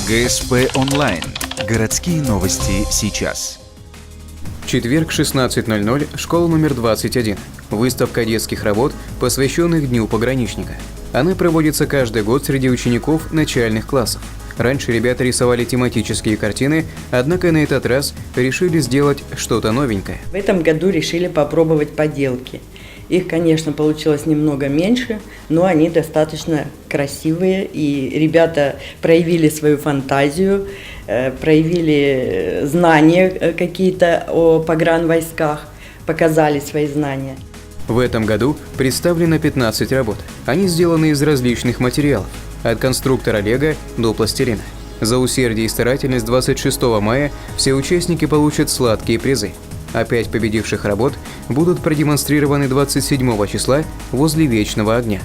ГСП онлайн. Городские новости сейчас. Четверг, 16:00, школа номер 21. Выставка детских работ, посвященных Дню пограничника. Она проводится каждый год среди учеников начальных классов. Раньше ребята рисовали тематические картины, однако на этот раз решили сделать что-то новенькое. В этом году решили попробовать поделки. Их, конечно, получилось немного меньше, но они достаточно красивые, и ребята проявили свою фантазию, проявили знания какие-то о погранвойсках, показали свои знания. В этом году представлено 15 работ. Они сделаны из различных материалов, от конструктора лего до пластилина. За усердие и старательность 26 мая все участники получат сладкие призы. А 5 победивших работ будут продемонстрированы 27 числа возле Вечного огня.